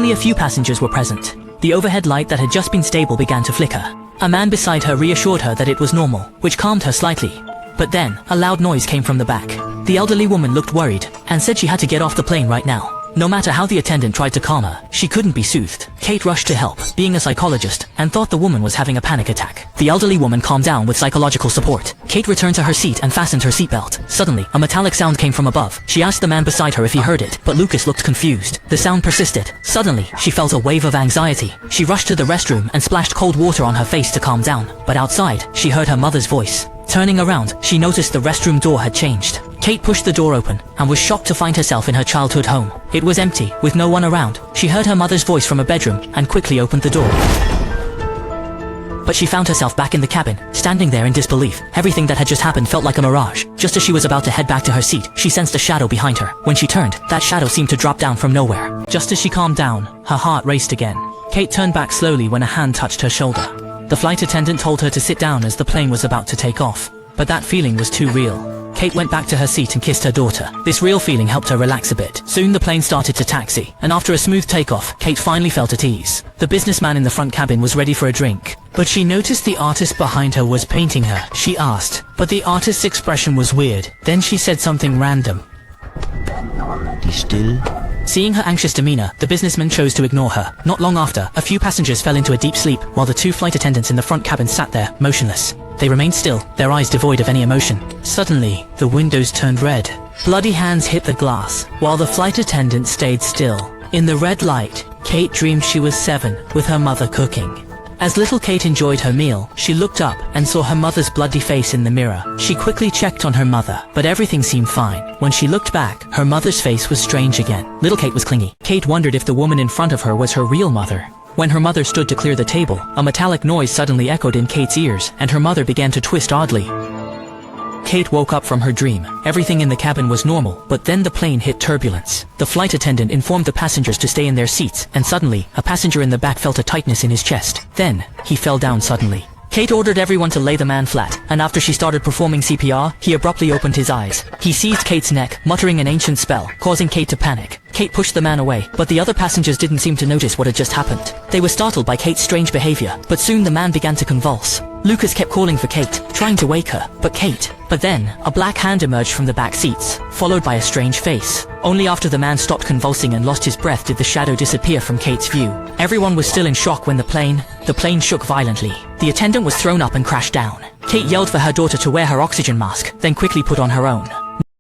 Only a few passengers were present. The overhead light that had just been stable began to flicker. A man beside her reassured her that it was normal, which calmed her slightly. But then, a loud noise came from the back. The elderly woman looked worried, and said she had to get off the plane right now. No matter how the attendant tried to calm her, she couldn't be soothed. Kate rushed to help, being a psychologist, and thought the woman was having a panic attack. The elderly woman calmed down with psychological support. Kate returned to her seat and fastened her seatbelt. Suddenly, a metallic sound came from above. She asked the man beside her if he heard it, but Lucas looked confused. The sound persisted. Suddenly, she felt a wave of anxiety. She rushed to the restroom and splashed cold water on her face to calm down. But outside, she heard her mother's voice. Turning around, she noticed the restroom door had changed. Kate pushed the door open, and was shocked to find herself in her childhood home. It was empty, with no one around. She heard her mother's voice from a bedroom, and quickly opened the door. But she found herself back in the cabin, standing there in disbelief. Everything that had just happened felt like a mirage. Just as she was about to head back to her seat, she sensed a shadow behind her. When she turned, that shadow seemed to drop down from nowhere. Just as she calmed down, her heart raced again. Kate turned back slowly when a hand touched her shoulder. The flight attendant told her to sit down as the plane was about to take off. But that feeling was too real. Kate went back to her seat and kissed her daughter. This real feeling helped her relax a bit. Soon the plane started to taxi, and after a smooth takeoff, Kate finally felt at ease. The businessman in the front cabin was ready for a drink. But she noticed the artist behind her was painting her. She asked, but the artist's expression was weird. Then she said something random. Die still? Seeing her anxious demeanor, the businessman chose to ignore her. Not long after, a few passengers fell into a deep sleep, while the two flight attendants in the front cabin sat there, motionless. They remained still, their eyes devoid of any emotion. Suddenly, the windows turned red. Bloody hands hit the glass, while the flight attendant stayed still. In the red light, Kate dreamed she was 7, with her mother cooking. As little Kate enjoyed her meal, she looked up and saw her mother's bloody face in the mirror. She quickly checked on her mother, but everything seemed fine. When she looked back, her mother's face was strange again. Little Kate was clingy. Kate wondered if the woman in front of her was her real mother. When her mother stood to clear the table, a metallic noise suddenly echoed in Kate's ears, and her mother began to twist oddly. Kate woke up from her dream. Everything in the cabin was normal, but then the plane hit turbulence. The flight attendant informed the passengers to stay in their seats, and suddenly, a passenger in the back felt a tightness in his chest. Then, he fell down suddenly. Kate ordered everyone to lay the man flat, and after she started performing CPR, he abruptly opened his eyes. He seized Kate's neck, muttering an ancient spell, causing Kate to panic. Kate pushed the man away, but the other passengers didn't seem to notice what had just happened. They were startled by Kate's strange behavior, but soon the man began to convulse. Lucas kept calling for Kate, trying to wake her, but then, a black hand emerged from the back seats, followed by a strange face. Only after the man stopped convulsing and lost his breath did the shadow disappear from Kate's view. Everyone was still in shock when the plane shook violently. The attendant was thrown up and crashed down. Kate yelled for her daughter to wear her oxygen mask, then quickly put on her own.